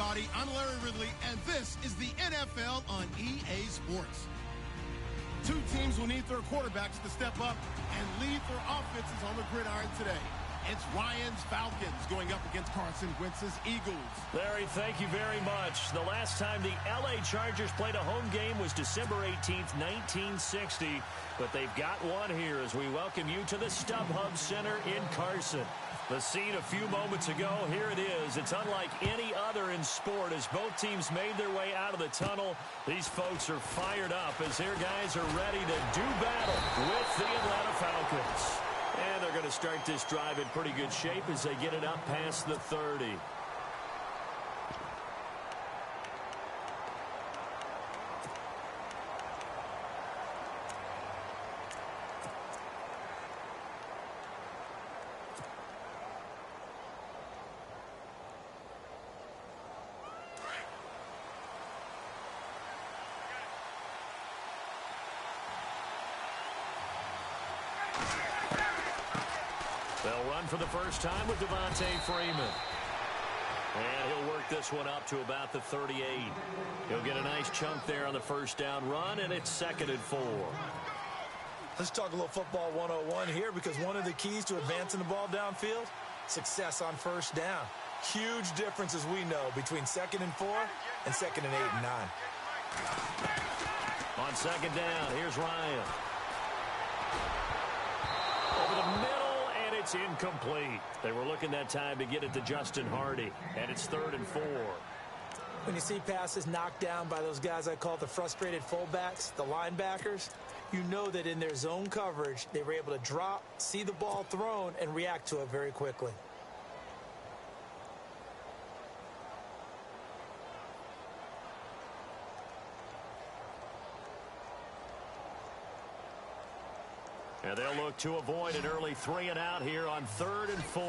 everybody. I'm Larry Ridley, and this is the NFL on EA Sports. Two teams will need their quarterbacks to step up and lead their offenses on the gridiron today. It's Ryan's Falcons going up against Carson Wentz's Eagles. Larry, thank you very much. The last time the L.A. Chargers played a home game was December 18th, 1960. But they've got one here as we welcome you to the StubHub Center in Carson. The scene a few moments ago, here it is. It's unlike any other in sport as both teams made their way out of the tunnel. These folks are fired up as their guys are ready to do battle with the Atlanta Falcons. And they're going to start this drive in pretty good shape as they get it up past the 30. They'll run for the first time with Devontae Freeman. And he'll work this one up to about the 38. He'll get a nice chunk there on the first down run, and it's 2nd and 4. Let's talk a little football 101 here, because one of the keys to advancing the ball downfield, success on first down. Huge difference, as we know, between 2nd and 4 and 2nd and 8 and 9. On 2nd down, here's Ryan. Over the middle. It's incomplete. They were looking that time to get it to Justin Hardy, and it's 3rd and 4. When you see passes knocked down by those guys I call the frustrated fullbacks, the linebackers, you know that in their zone coverage, they were able to drop, see the ball thrown, and react to it very quickly. And they'll look to avoid an early 3 and out here on 3rd and 4.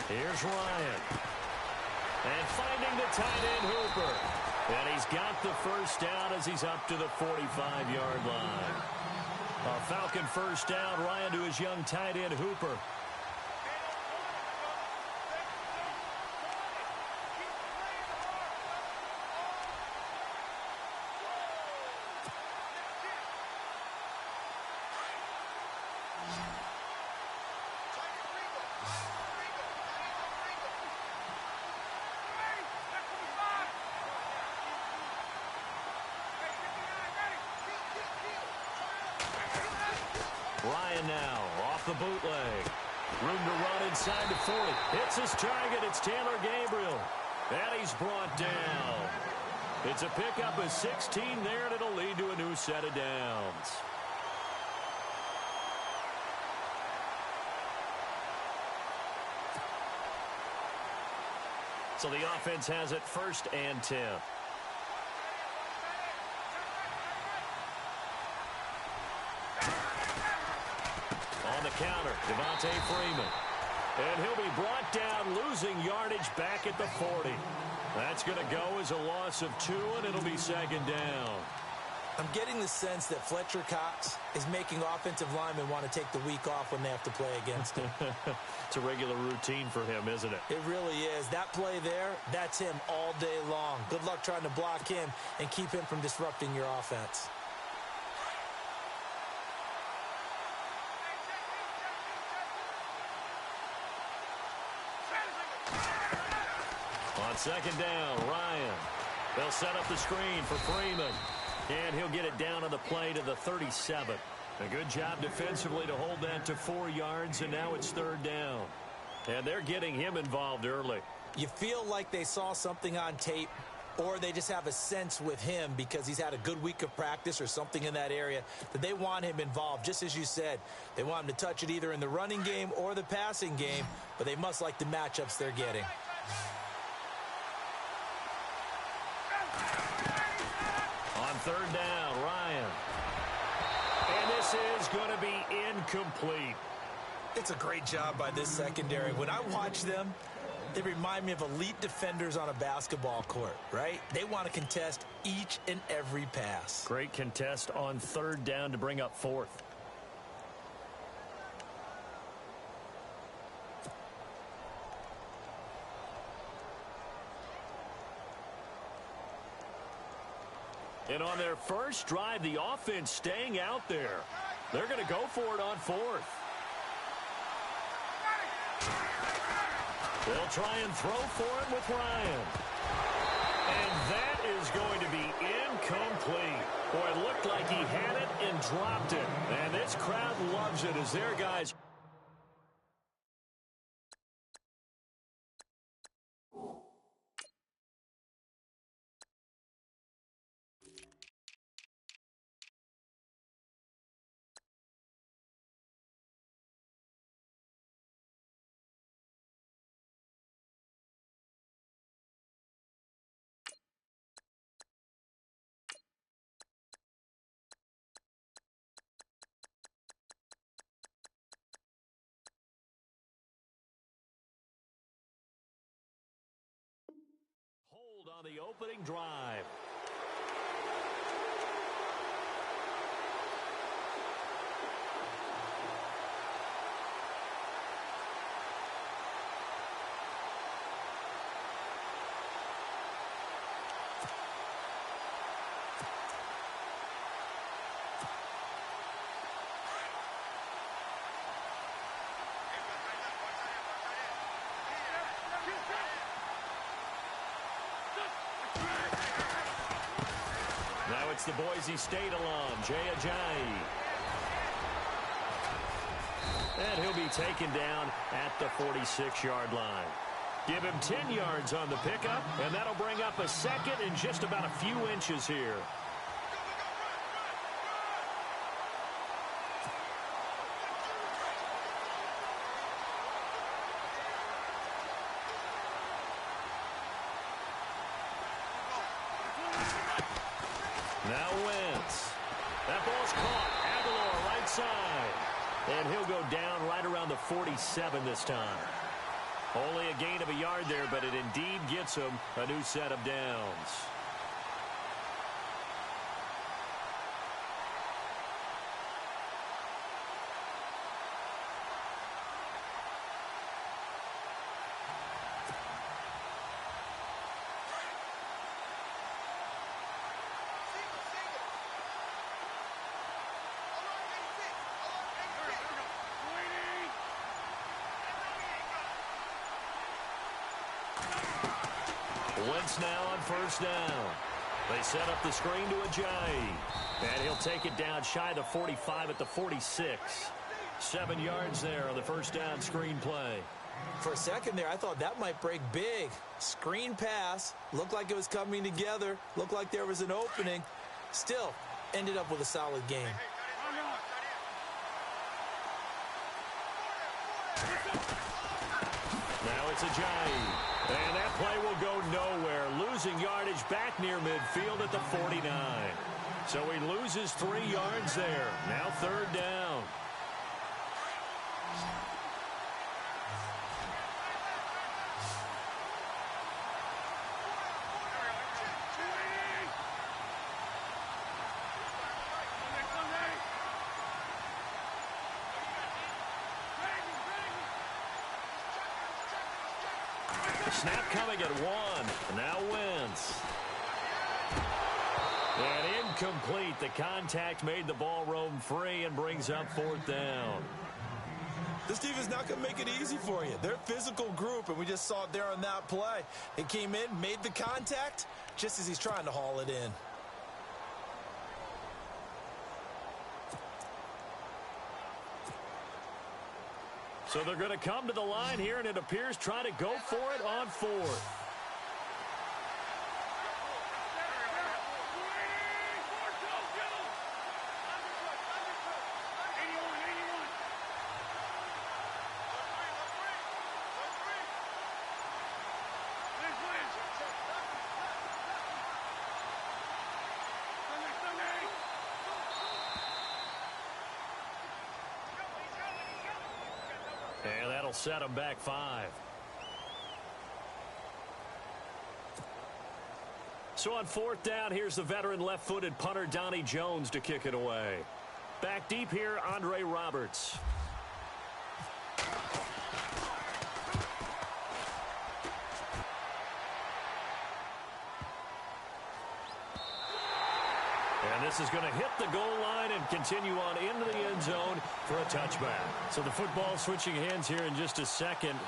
Here's Ryan. And finding the tight end Hooper. And he's got the first down as he's up to the 45-yard line. A Falcon first down, Ryan to his young tight end Hooper. Ryan now off the bootleg. Room to run inside the 40. Hits his target. It's Taylor Gabriel. And he's brought down. It's a pickup of 16 there, and it'll lead to a new set of downs. So the offense has it 1st and 10. On the counter, Devontae Freeman. And he'll be brought down, losing yardage back at the 40. That's going to go as a loss of 2, and it'll be 2nd down. I'm getting the sense that Fletcher Cox is making offensive linemen want to take the week off when they have to play against him. It's a regular routine for him, isn't it? It really is. That play there, that's him all day long. Good luck trying to block him and keep him from disrupting your offense. On 2nd down, Ryan. They'll set up the screen for Freeman. And he'll get it down on the play to the 37. A good job defensively to hold that to 4 yards, and now it's 3rd down. And they're getting him involved early. You feel like they saw something on tape, or they just have a sense with him because he's had a good week of practice or something in that area that they want him involved. Just as you said, they want him to touch it either in the running game or the passing game, but they must like the matchups they're getting. On 3rd down, Ryan. And this is going to be incomplete. It's a great job by this secondary. When I watch them, they remind me of elite defenders on a basketball court, right? They want to contest each and every pass. Great contest on 3rd down to bring up 4th. And on their first drive, the offense staying out there. They're going to go for it on fourth. They'll try and throw for it with Ryan. And that is going to be incomplete. Boy, it looked like he had it and dropped it. And this crowd loves it as their guys. Hold on the opening drive. Now it's the Boise State alum, Jay Ajayi. And he'll be taken down at the 46-yard line. Give him 10 yards on the pickup, and that'll bring up a second and just about a few inches here. Now Wentz. That ball's caught. Aguilar right side. And he'll go down right around the 47 this time. Only a gain of a yard there, but it indeed gets him a new set of downs. Wentz now on first down. They set up the screen to Ajayi. And he'll take it down shy of the 45 at the 46. 7 yards there on the first down screen play. For a second there, I thought that might break big. Screen pass. Looked like it was coming together. Looked like there was an opening. Still, ended up with a solid game. Now it's Ajayi. And that play will go nowhere. Losing yardage back near midfield at the 49. So he loses 3 yards there. Now third down. Snap coming at 1. Now Wentz. And incomplete. The contact made the ball roam free and brings up fourth down. This team is not going to make it easy for you. They're a physical group, and we just saw it there on that play. It came in, made the contact, just as he's trying to haul it in. So they're going to come to the line here, and it appears trying to go for it on fourth. And that'll set them back 5. So on fourth down, here's the veteran left-footed punter Donnie Jones to kick it away. Back deep here, Andre Roberts. And this is going to hit the goal line and continue on into the end zone for a touchback. So the football switching hands here in just a second.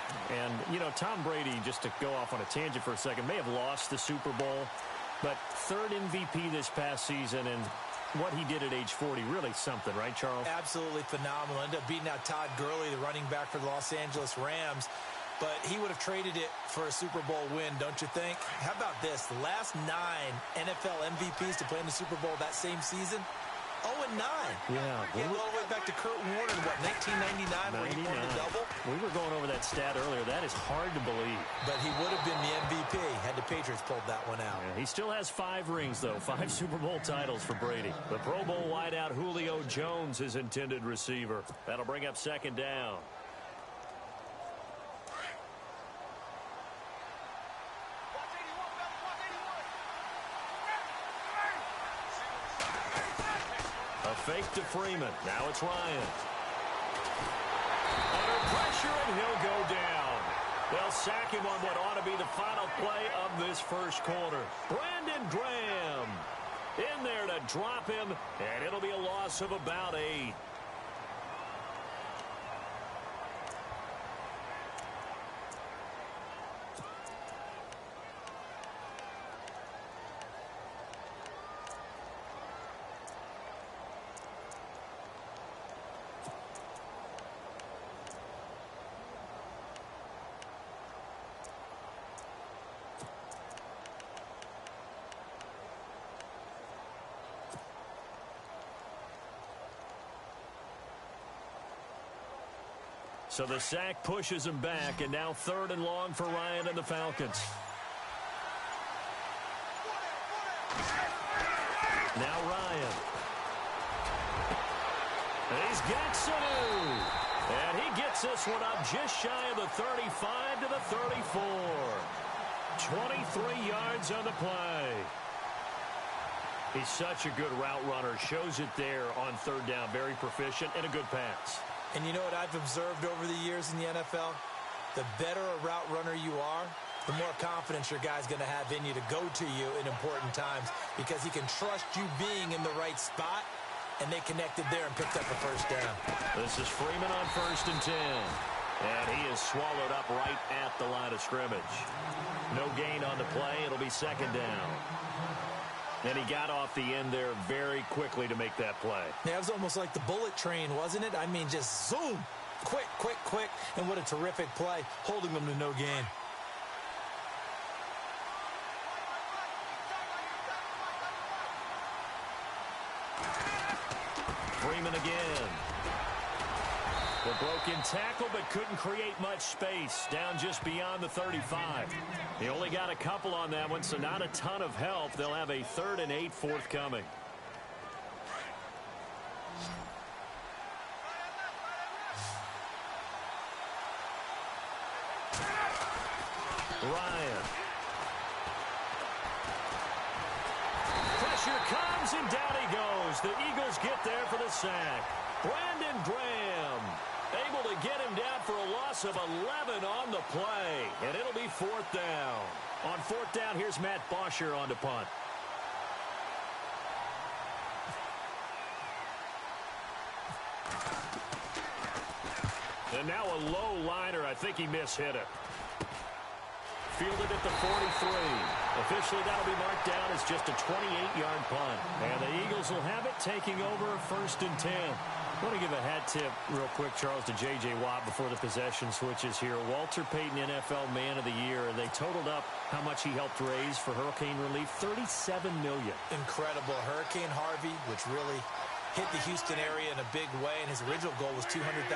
And, you know, Tom Brady, just to go off on a tangent for a second, may have lost the Super Bowl. But third MVP this past season, and what he did at age 40, really something, right, Charles? Absolutely phenomenal. Ended up beating out Todd Gurley, the running back for the Los Angeles Rams. But he would have traded it for a Super Bowl win, don't you think? How about this? The last 9 NFL MVPs to play in the Super Bowl that same season, 0-9. Yeah. He all the way back to Kurt Warner in, 1999, where he won the double? We were going over that stat earlier. That is hard to believe. But he would have been the MVP had the Patriots pulled that one out. Yeah, he still has 5 rings, though. 5 Super Bowl titles for Brady. The Pro Bowl wideout Julio Jones, his intended receiver. That'll bring up second down. A fake to Freeman. Now it's Ryan. Under pressure, and he'll go down. They'll sack him on what ought to be the final play of this first quarter. Brandon Graham in there to drop him, and it'll be a loss of about 8. So the sack pushes him back, and now 3rd and long for Ryan and the Falcons. Now Ryan. And he's got Sanu. And he gets this one up just shy of the 35 to the 34. 23 yards on the play. He's such a good route runner. Shows it there on 3rd down. Very proficient and a good pass. And you know what I've observed over the years in the NFL? The better a route runner you are, the more confidence your guy's going to have in you to go to you in important times because he can trust you being in the right spot, and they connected there and picked up a first down. This is Freeman on 1st and 10. And he is swallowed up right at the line of scrimmage. No gain on the play. It'll be 2nd down. And he got off the end there very quickly to make that play. Yeah, it was almost like the bullet train, wasn't it? I mean, just zoom. Quick, quick, quick. And what a terrific play, holding them to no gain. Freeman again. The broken tackle, but couldn't create much space. Down just beyond the 35. He only got a couple on that one, so not a ton of help. They'll have a 3rd and 8 forthcoming. Ryan. Pressure comes, and down he goes. The Eagles get there for the sack. Brandon Graham able to get him down for a loss of 11 on the play. And it'll be 4th down. On 4th down, here's Matt Bosher on to punt. And now a low liner. I think he mishit it. Fielded at the 43. Officially, that'll be marked down as just a 28-yard punt. And the Eagles will have it, taking over 1st and 10. I want to give a hat tip real quick, Charles, to J.J. Watt before the possession switches here. Walter Payton, NFL Man of the Year. They totaled up how much he helped raise for hurricane relief, $37 million. Incredible. Hurricane Harvey, which really hit the Houston area in a big way, and his original goal was $200,000.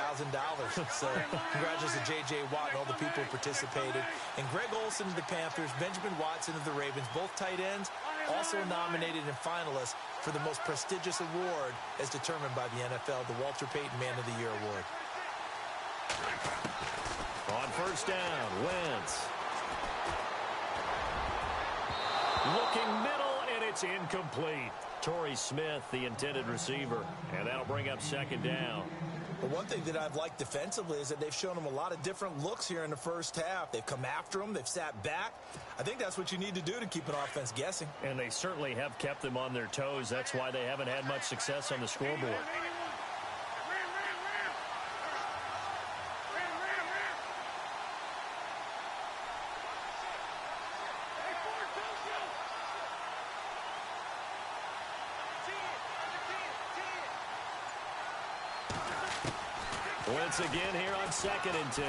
So congratulations to J.J. Watt and all the people who participated. And Greg Olsen of the Panthers, Benjamin Watson of the Ravens, both tight ends, also nominated and finalists for the most prestigious award as determined by the NFL, the Walter Payton Man of the Year Award. On 1st down, Wentz. Looking middle, and it's incomplete. Torrey Smith, the intended receiver, and that'll bring up 2nd down. But one thing that I've liked defensively is that they've shown them a lot of different looks here in the first half. They've come after them. They've sat back. I think that's what you need to do to keep an offense guessing. And they certainly have kept them on their toes. That's why they haven't had much success on the scoreboard. Once again here on 2nd and 10.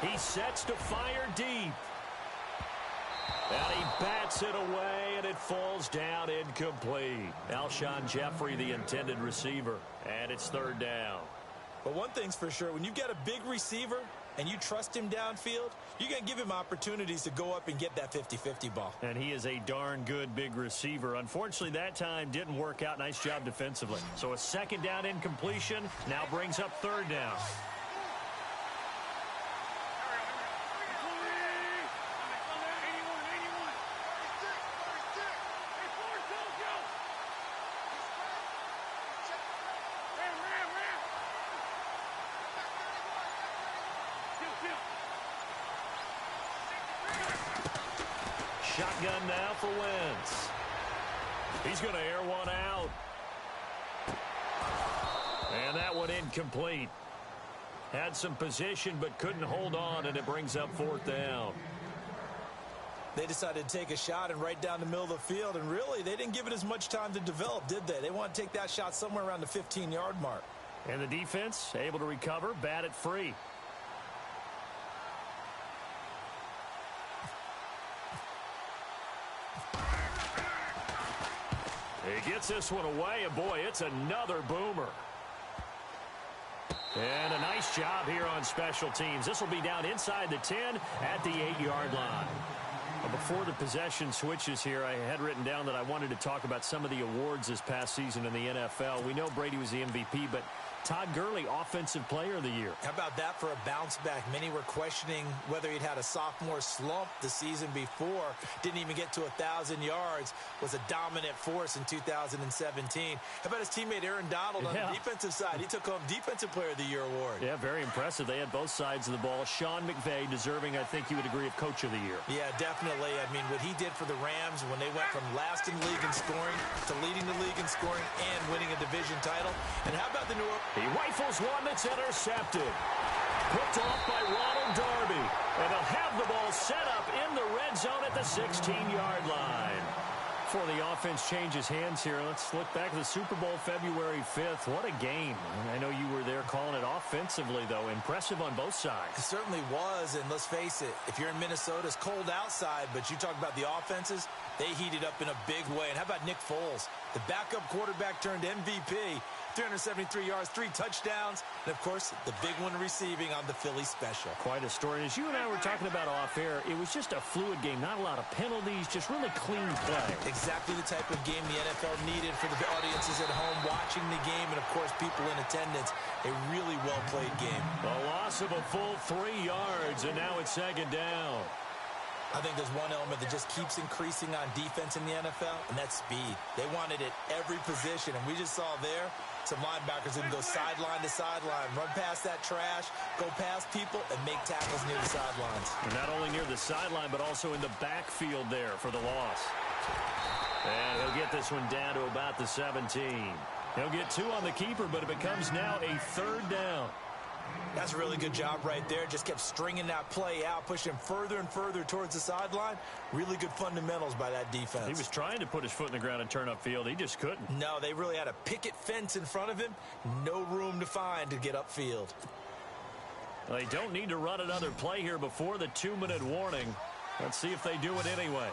He sets to fire deep. And he bats it away, and it falls down incomplete. Alshon Jeffrey, the intended receiver, and it's 3rd down. But one thing's for sure, when you get a big receiver and you trust him downfield, you're going to give him opportunities to go up and get that 50-50 ball. And he is a darn good big receiver. Unfortunately, that time didn't work out. Nice job defensively. So a 2nd down incompletion now brings up 3rd down. Shotgun now for Wentz. He's going to air one out. And that one incomplete. Had some position but couldn't hold on, and it brings up 4th down. They decided to take a shot and right down the middle of the field, and really they didn't give it as much time to develop, did they? They want to take that shot somewhere around the 15-yard mark. And the defense able to recover, bat it free. He gets this one away, and boy, it's another boomer. And a nice job here on special teams. This will be down inside the 10 at the 8-yard line. Before the possession switches here, I had written down that I wanted to talk about some of the awards this past season in the NFL. We know Brady was the MVP, but Todd Gurley, Offensive Player of the Year. How about that for a bounce back? Many were questioning whether he'd had a sophomore slump the season before. Didn't even get to 1,000 yards. Was a dominant force in 2017. How about his teammate Aaron Donald on the defensive side? He took home Defensive Player of the Year award. Yeah, very impressive. They had both sides of the ball. Sean McVay deserving, I think you would agree, of Coach of the Year. Yeah, definitely. I mean, what he did for the Rams when they went from last in the league in scoring to leading the league in scoring and winning a division title. And how about the New Orleans? He rifles one that's intercepted. Picked off by Ronald Darby. And they'll have the ball set up in the red zone at the 16-yard line. Before the offense changes hands here, let's look back at the Super Bowl February 5th. What a game. I know you were there calling it offensively, though. Impressive on both sides. It certainly was, and let's face it, if you're in Minnesota, it's cold outside, but you talk about the offenses, they heated up in a big way. And how about Nick Foles? The backup quarterback turned MVP. 373 yards, 3 touchdowns, and, of course, the big one receiving on the Philly special. Quite a story. As you and I were talking about off air, it was just a fluid game. Not a lot of penalties, just really clean play. Exactly the type of game the NFL needed for the audiences at home watching the game and, of course, people in attendance. A really well-played game. A loss of a full 3 yards, and now it's 2nd down. I think there's one element that just keeps increasing on defense in the NFL, and that's speed. They want it at every position, and we just saw there some linebackers that can go sideline to sideline, run past that trash, go past people, and make tackles near the sidelines. And not only near the sideline, but also in the backfield there for the loss. And he'll get this one down to about the 17. He'll get 2 on the keeper, but it becomes now a 3rd down. That's a really good job right there. Just kept stringing that play out, pushing further and further towards the sideline. Really good fundamentals by that defense. He was trying to put his foot in the ground and turn upfield. He just couldn't. No, they really had a picket fence in front of him. No room to find to get upfield. Well, they don't need to run another play here before the 2-minute warning. Let's see if they do it anyway.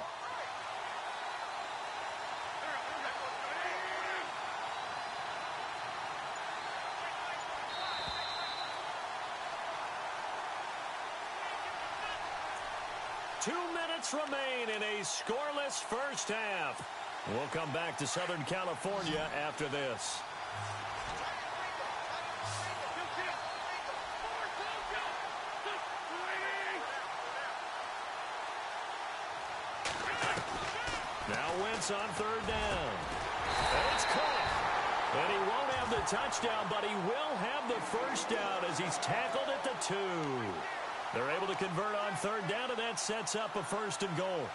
Remain in a scoreless first half. We'll come back to Southern California after this. Now Wentz on 3rd down. And it's caught. And he won't have the touchdown, but he will have the first down as he's tackled at the 2. They're able to convert on third down, and that sets up a 1st and goal.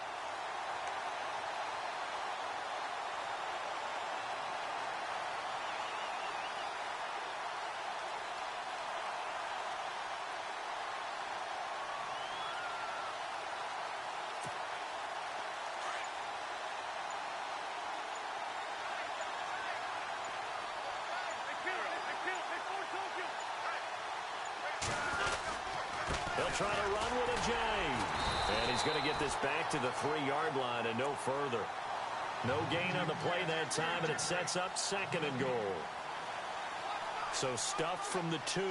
They'll try to run with a J. And he's going to get this back to the 3-yard line and no further. No gain on the play that time, and it sets up 2nd and goal. So stuffed from the 2,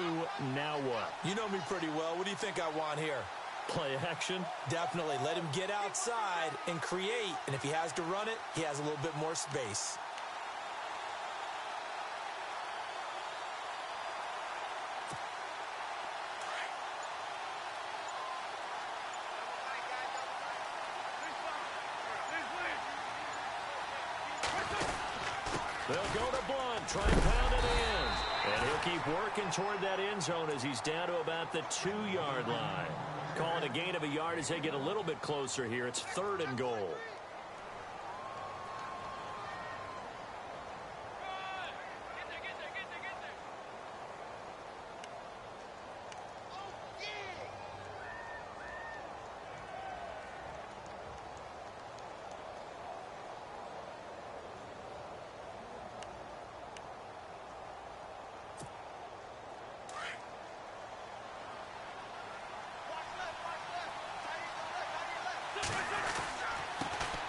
now what? You know me pretty well. What do you think I want here? Play action? Definitely. Let him get outside and create. And if he has to run it, he has a little bit more space. They'll go to Blunt, try and pound it in. And he'll keep working toward that end zone as he's down to about the 2-yard line. Calling a gain of a yard as they get a little bit closer here. It's 3rd and goal.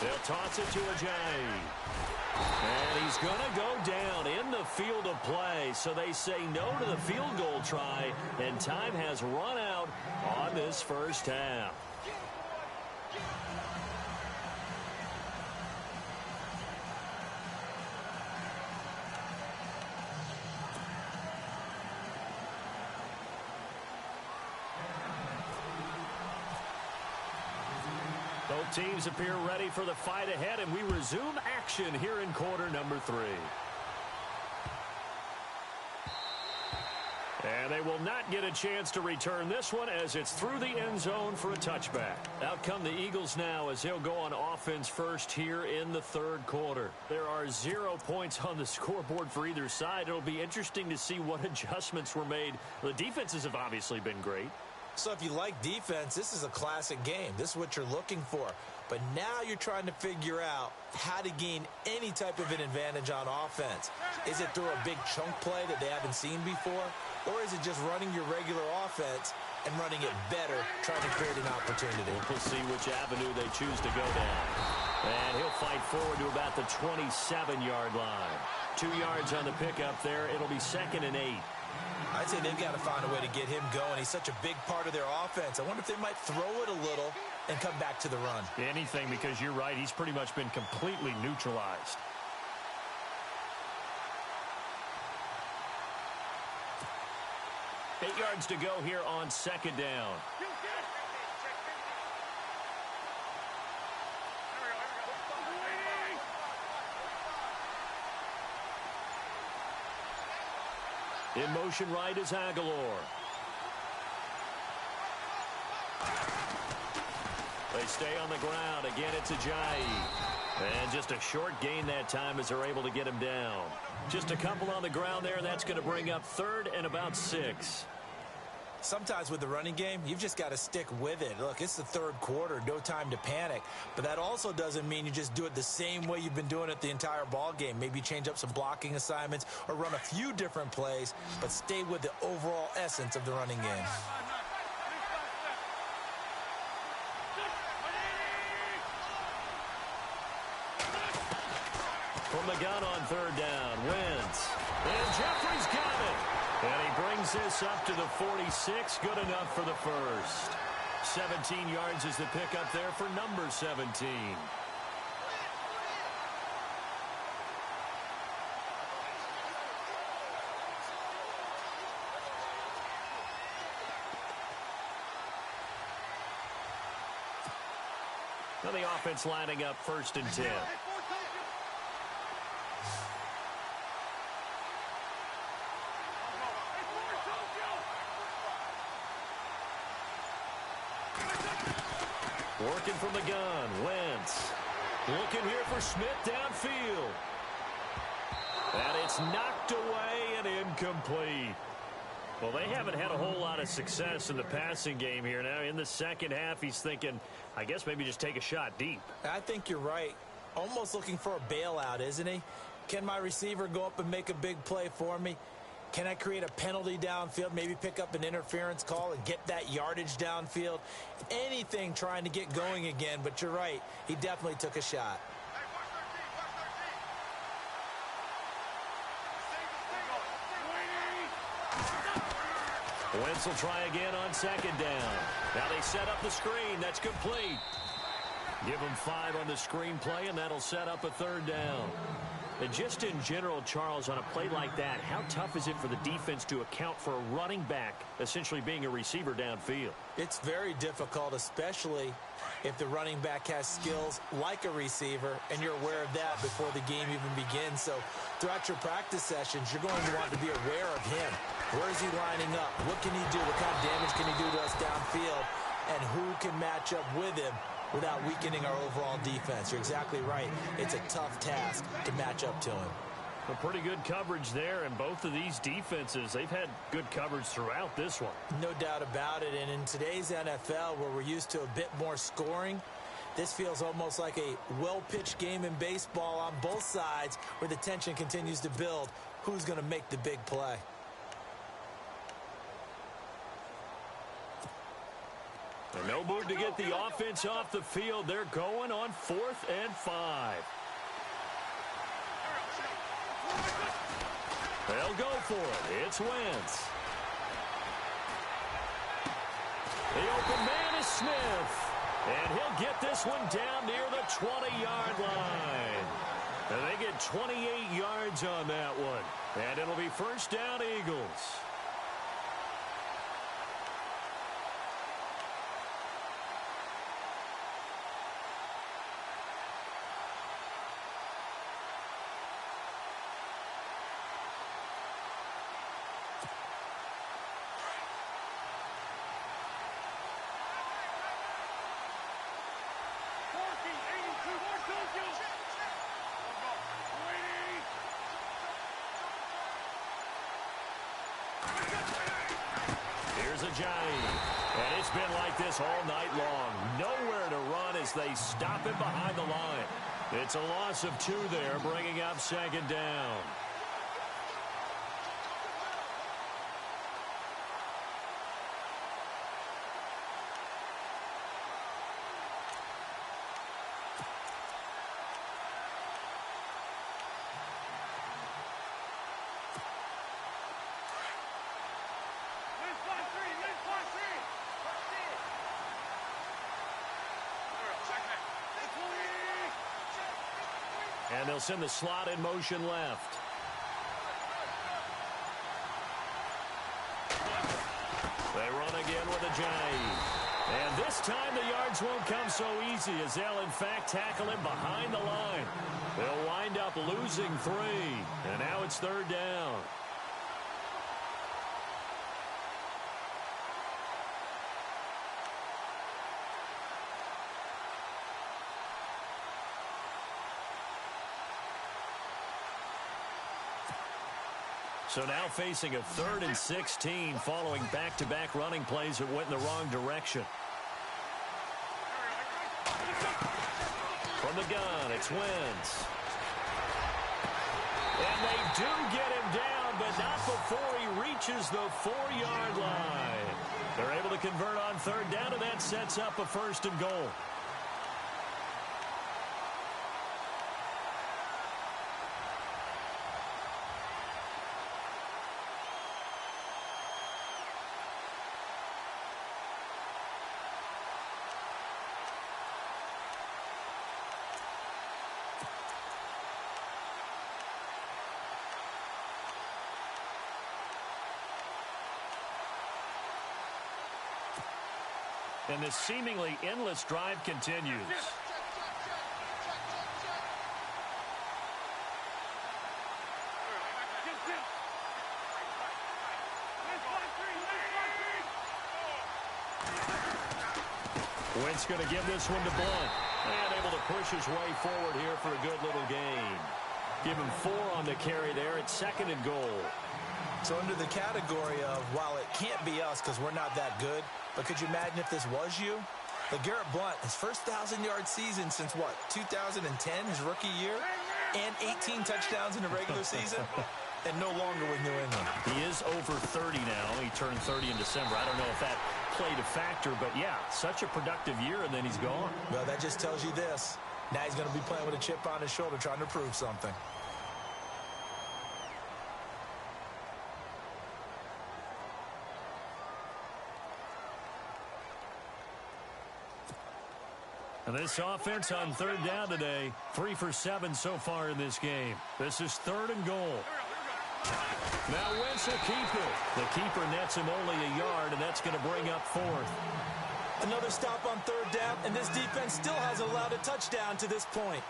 They'll toss it to Ajayi. And he's going to go down in the field of play. So they say no to the field goal try. And time has run out on this first half. Both teams appear ready for the fight ahead, and we resume action here in quarter number 3. And they will not get a chance to return this one as it's through the end zone for a touchback. Out come the Eagles now as they'll go on offense first here in the 3rd quarter. There are 0 points on the scoreboard for either side. It'll be interesting to see what adjustments were made. The defenses have obviously been great. So if you like defense, this is a classic game. This is what you're looking for. But now you're trying to figure out how to gain any type of an advantage on offense. Is it through a big chunk play that they haven't seen before? Or is it just running your regular offense and running it better, trying to create an opportunity? We'll see which avenue they choose to go down. And he'll fight forward to about the 27-yard line. 2 yards on the pickup there. It'll be 2nd and 8. I'd say they've got to find a way to get him going. He's such a big part of their offense. I wonder if they might throw it a little and come back to the run. Anything, because you're right. He's pretty much been completely neutralized. Eight yards to go here on 2nd down. In motion right is Aguilar. They stay on the ground. Again, it's Ajayi. And just a short gain that time as they're able to get him down. Just a couple on the ground there, and that's going to bring up 3rd and about 6. Sometimes with the running game, you've just got to stick with it. Look, it's the 3rd quarter, no time to panic. But that also doesn't mean you just do it the same way you've been doing it the entire ball game. Maybe change up some blocking assignments or run a few different plays, but stay with the overall essence of the running game. From the gun on 3rd down, Wentz. And Jeffrey's got it. And he brings this up to the 46. Good enough for the first. 17 yards is the pickup there for number 17. Now the offense lining up 1st and 10. Working from the gun, Wentz. Looking here for Smith downfield. And it's knocked away and incomplete. Well, they haven't had a whole lot of success in the passing game here. Now, in the second half, he's thinking, I guess maybe just take a shot deep. I think you're right. Almost looking for a bailout, isn't he? Can my receiver go up and make a big play for me? Can I create a penalty downfield, maybe pick up an interference call and get that yardage downfield? Anything trying to get going again, but you're right. He definitely took a shot. Wentz will try again on second down. Now they set up the screen. That's complete. Give him 5 on the screen play, and that'll set up a third down. And just in general, Charles, on a play like that, how tough is it for the defense to account for a running back essentially being a receiver downfield? It's very difficult, especially if the running back has skills like a receiver, and you're aware of that before the game even begins. So throughout your practice sessions, you're going to want to be aware of him. Where is he lining up? What can he do? What kind of damage can he do to us downfield? And who can match up with him without weakening our overall defense? You're exactly right. It's a tough task to match up to him. A pretty good coverage there, and both of these defenses, they've had good coverage throughout this one. No doubt about it, and in today's NFL, where we're used to a bit more scoring, this feels almost like a well-pitched game in baseball on both sides, where the tension continues to build. Who's going to make the big play? And no move to get the offense off the field. They're going on 4th and 5. They'll go for it. It's Wentz. The open man is Smith. And he'll get this one down near the 20-yard line. And they get 28 yards on that one. And it'll be first down, Eagles. And it's been like this all night long. Nowhere to run as they stop him behind the line. It's a loss of 2 there, bringing up second down. And they'll send the slot in motion left. They run again with a jive. And this time the yards won't come so easy as they'll in fact tackle him behind the line. They'll wind up losing 3. And now it's third down. So now facing a 3rd and 16 following back-to-back running plays that went in the wrong direction. From the gun, it's Wentz. And they do get him down, but not before he reaches the 4-yard line. They're able to convert on third down, and that sets up a 1st and goal. And this seemingly endless drive continues. Wentz going to give this one to Blunt. And able to push his way forward here for a good little gain. Give him 4 on the carry there. It's 2nd and goal. So under the category of, while it can't be us because we're not that good, but could you imagine if this was you? LeGarrette Blunt, his first 1,000-yard season since what, 2010, his rookie year? And 18 touchdowns in the regular season? And no longer with New England. He is over 30 now. He turned 30 in December. I don't know if that played a factor, but yeah, such a productive year, and then he's gone. Well, that just tells you this. Now he's going to be playing with a chip on his shoulder trying to prove something. And this offense on 3rd down today, 3 for 7 so far in this game. This is 3rd and goal. Now Wentz will keep it. The keeper nets him only a yard, and that's going to bring up 4th. Another stop on 3rd down, and this defense still hasn't allowed a touchdown to this point.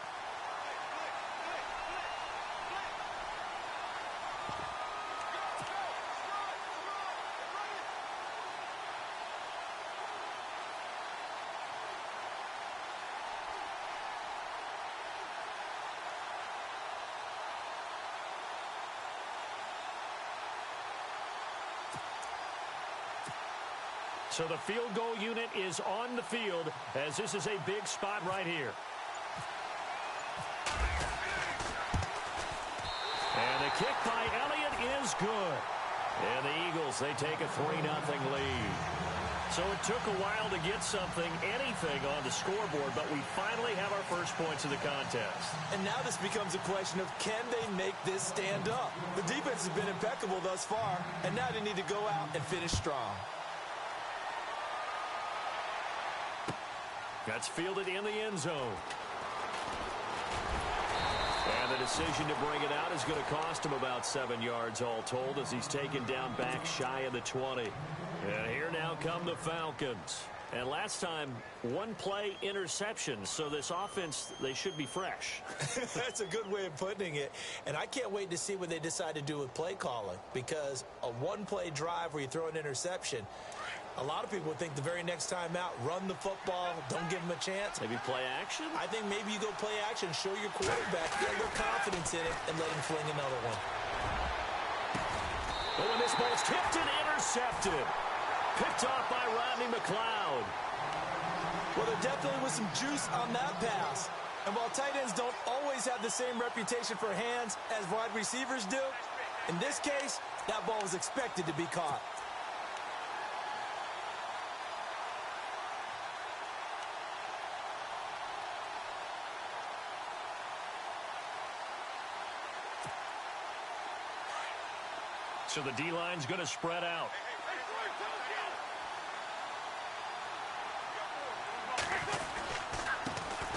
So the field goal unit is on the field as this is a big spot right here. And the kick by Elliott is good. And the Eagles, they take a 3-0 lead. So it took a while to get something, anything on the scoreboard, but we finally have our first points of the contest. And now this becomes a question of, can they make this stand up? The defense has been impeccable thus far, and now they need to go out and finish strong. That's fielded in the end zone. And the decision to bring it out is going to cost him about 7 yards all told as he's taken down back shy of the 20. And here now come the Falcons. And last time, 1-play interception. So this offense, they should be fresh. That's a good way of putting it. And I can't wait to see what they decide to do with play calling. Because a 1-play drive where you throw an interception, a lot of people would think the very next time out, run the football, don't give him a chance. Maybe play action? I think maybe you go play action, show your quarterback, get a little confidence in it, and let him fling another one. Oh, and this ball's tipped and intercepted. Picked off by Rodney McLeod. Well, there definitely was some juice on that pass. And while tight ends don't always have the same reputation for hands as wide receivers do, in this case, that ball was expected to be caught. So the D-line's going to spread out.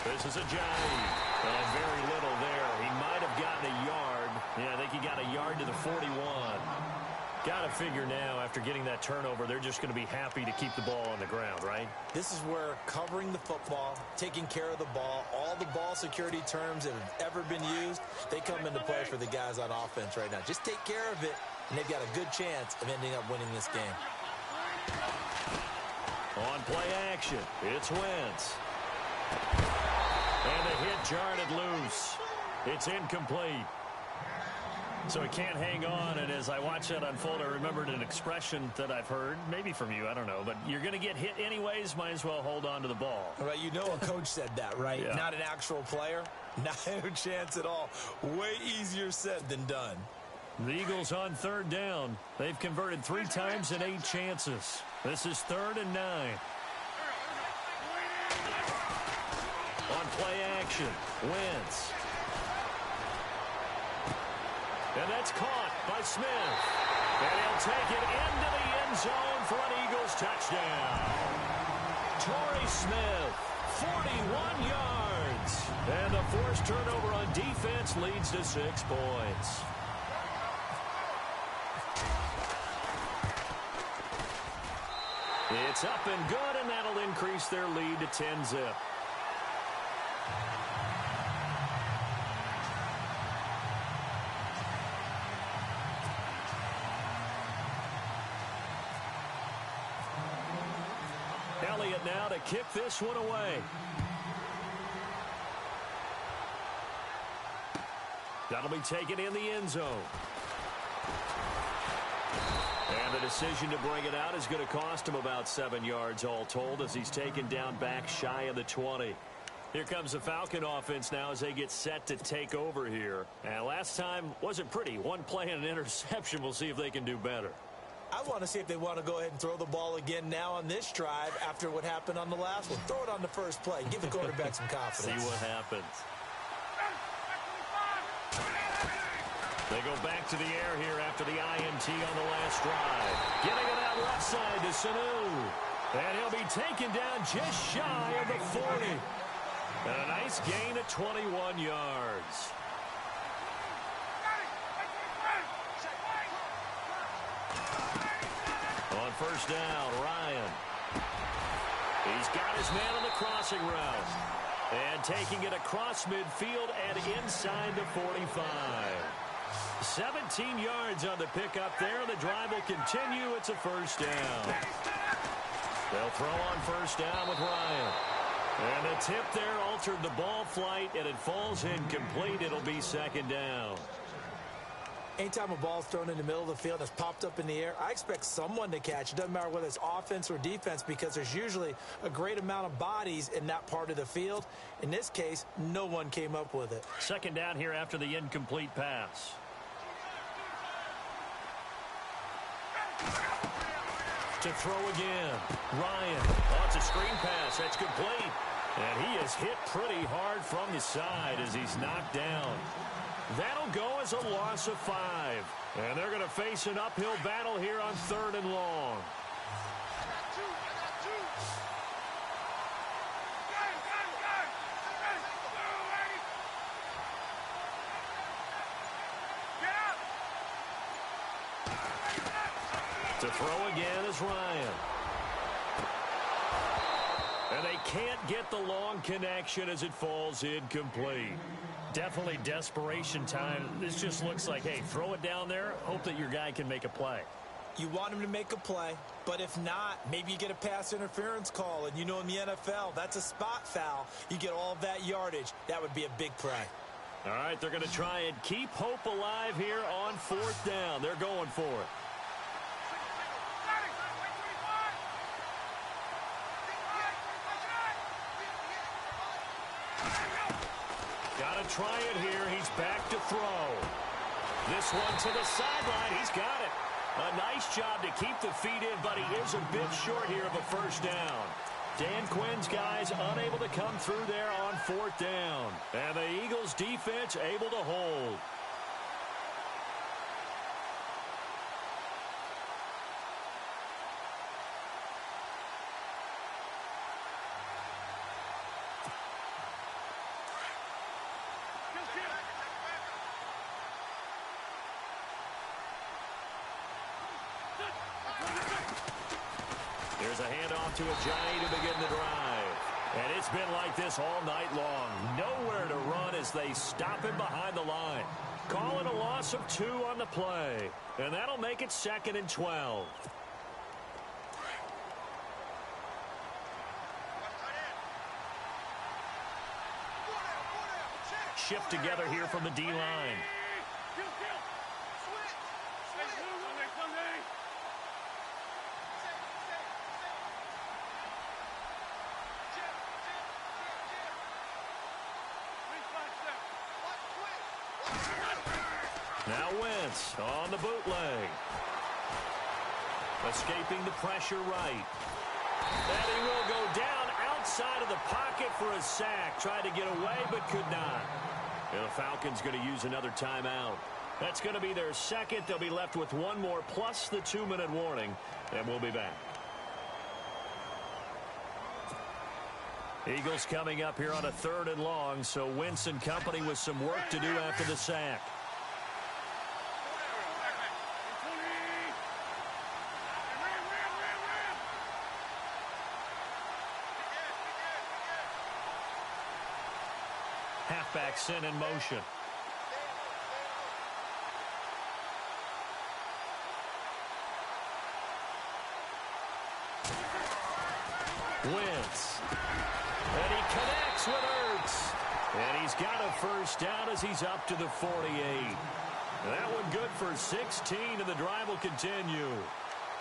This is a Johnny. And very little there. He might have gotten a yard. Yeah, I think he got a yard to the 41. Got to figure now, after getting that turnover, they're just going to be happy to keep the ball on the ground, right? This is where covering the football, taking care of the ball, all the ball security terms that have ever been used, they come into play for the guys on offense right now. Just take care of it, and they've got a good chance of ending up winning this game. On play action, it's Wentz. And the hit jarred it loose. It's incomplete. So he can't hang on, and as I watch that unfold, I remembered an expression that I've heard, maybe from you, I don't know, but you're going to get hit anyways, might as well hold on to the ball. All right, you know a coach said that, right? Yeah. Not an actual player. Not a chance at all. Way easier said than done. The Eagles on 3rd down. They've converted 3 times in 8 chances. This is 3rd and 9. On play action, Wentz. And that's caught by Smith. And he'll take it into the end zone for an Eagles touchdown. Torrey Smith, 41 yards. And the forced turnover on defense leads to 6 points. It's up and good, and that'll increase their lead to 10-zip. Elliott now to kick this one away. That'll be taken in the end zone. And the decision to bring it out is going to cost him about 7 yards all told as he's taken down back shy of the 20. Here comes the Falcon offense now as they get set to take over here. And last time wasn't pretty. One play and an interception. We'll see if they can do better. I want to see if they want to go ahead and throw the ball again now on this drive after what happened on the last one. Throw it on the first play. Give the quarterback some confidence. See what happens. They go back to the air here after the INT on the last drive. Getting it out left side to Sanu. And he'll be taken down just shy of the 40. And a nice gain of 21 yards. On first down, Ryan. He's got his man on the crossing route. And taking it across midfield and inside the 45. 17 yards on the pickup there. The drive will continue. It's a first down. They'll throw on first down with Ryan. And the tip there altered the ball flight, and it falls incomplete. It'll be second down. Anytime a ball's thrown in the middle of the field and it's popped up in the air, I expect someone to catch it. Doesn't matter whether it's offense or defense because there's usually a great amount of bodies in that part of the field. In this case, no one came up with it. Second down here after the incomplete pass. To throw again. Ryan. Oh, it's a screen pass. That's complete. And he is hit pretty hard from the side as he's knocked down. That'll go as a loss of 5. And they're going to face an uphill battle here on 3rd and long. To throw again is Ryan. And they can't get the long connection as it falls incomplete. Definitely desperation time. This just looks like, hey, throw it down there, hope that your guy can make a play. You want him to make a play, but if not, maybe you get a pass interference call. And you know in the NFL, that's a spot foul. You get all of that yardage. That would be a big play. All right, they're going to try and keep hope alive here on 4th down. They're going for it. Got to try it here. He's back to throw. This one to the sideline. He's got it. A nice job to keep the feet in, but he is a bit short here of a first down. Dan Quinn's guys unable to come through there on 4th down. And the Eagles defense able to hold. Here's a handoff to Ajayi to begin the drive. And it's been like this all night long. Nowhere to run as they stop him behind the line. Call it a loss of 2 on the play. And that'll make it 2nd and 12. Shift together here from the D-line. Now Wentz on the bootleg. Escaping the pressure right. And he will go down outside of the pocket for a sack. Tried to get away but could not. And the Falcons going to use another timeout. That's going to be their second. They'll be left with one more plus the 2-minute warning. And we'll be back. Eagles coming up here on a 3rd and long. So Wentz and company with some work to do after the sack. Halfback sent in motion. Wentz This one hurts. And he's got a first down as he's up to the 48. That one good for 16, and the drive will continue.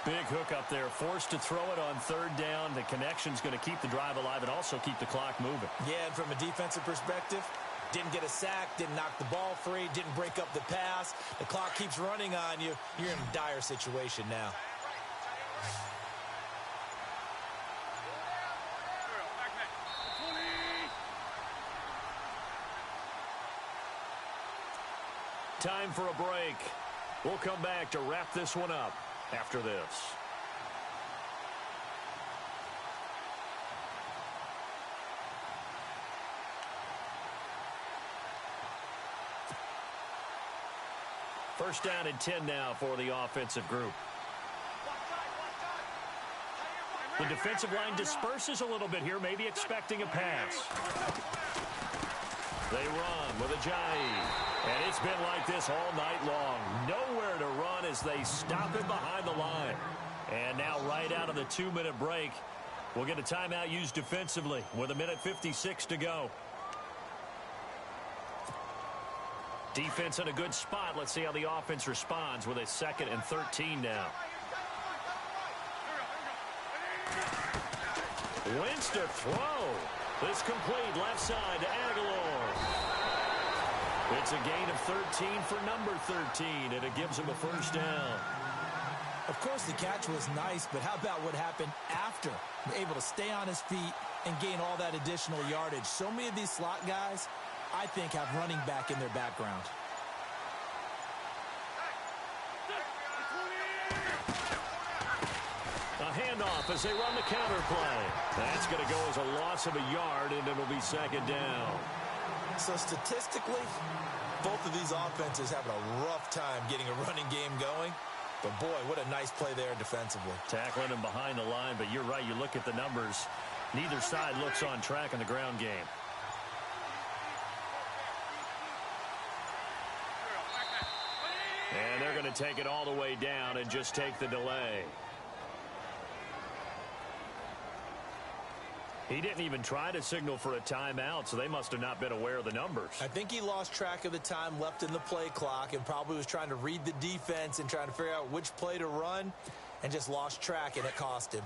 Big hook up there, forced to throw it on third down. The connection's going to keep the drive alive and also keep the clock moving. Yeah, and from a defensive perspective, didn't get a sack, didn't knock the ball free, didn't break up the pass. The clock keeps running on you. You're in a dire situation now. Time for a break. We'll come back to wrap this one up after this. First down and 10 now for the offensive group. The defensive line disperses a little bit here, maybe expecting a pass. They run with Ajayi. And it's been like this all night long. Nowhere to run as they stop him behind the line. And now right out of the 2-minute break, we'll get a timeout used defensively with 1:56 to go. Defense in a good spot. Let's see how the offense responds with a 2nd and 13 now. Wins to throw. This complete left side to Aguilar. It's a gain of 13 for number 13, and it gives him a first down. Of course, the catch was nice, but how about what happened after? Able to stay on his feet and gain all that additional yardage. So many of these slot guys, I think, have running back in their background. A handoff as they run the counter play. That's going to go as a loss of a yard, and it'll be 2nd down. So statistically, both of these offenses having a rough time getting a running game going. But, boy, what a nice play there defensively. Tackling him behind the line, but you're right. You look at the numbers. Neither side looks on track in the ground game. And they're going to take it all the way down and just take the delay. He didn't even try to signal for a timeout, so they must have not been aware of the numbers. I think he lost track of the time left in the play clock and probably was trying to read the defense and trying to figure out which play to run and just lost track, and it cost him.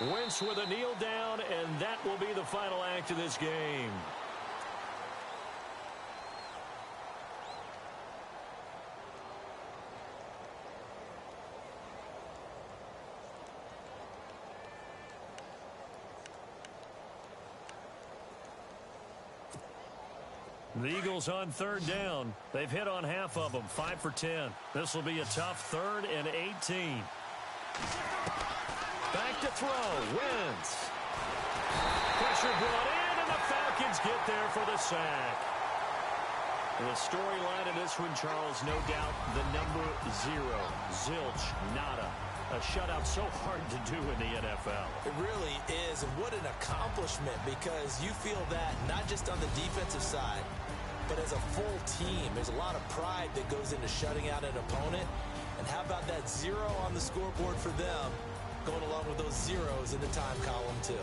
Wentz with a kneel down, and that will be the final act of this game. The Eagles on 3rd down. They've hit on half of them, 5 for 10. This will be a tough 3rd and 18. Back to throw. Wentz. Pressure brought in, and the Falcons get there for the sack. The storyline of this one, Charles, no doubt the number 0. Zilch, nada. A shutout so hard to do in the NFL. It really is, and what an accomplishment, because you feel that not just on the defensive side, but as a full team. There's a lot of pride that goes into shutting out an opponent. And how about that 0 on the scoreboard for them, going along with those zeros in the time column too.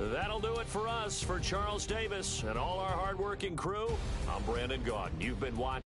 That'll do it for us. For Charles Davis and all our hardworking crew, I'm Brandon Gaudin. You've been watching.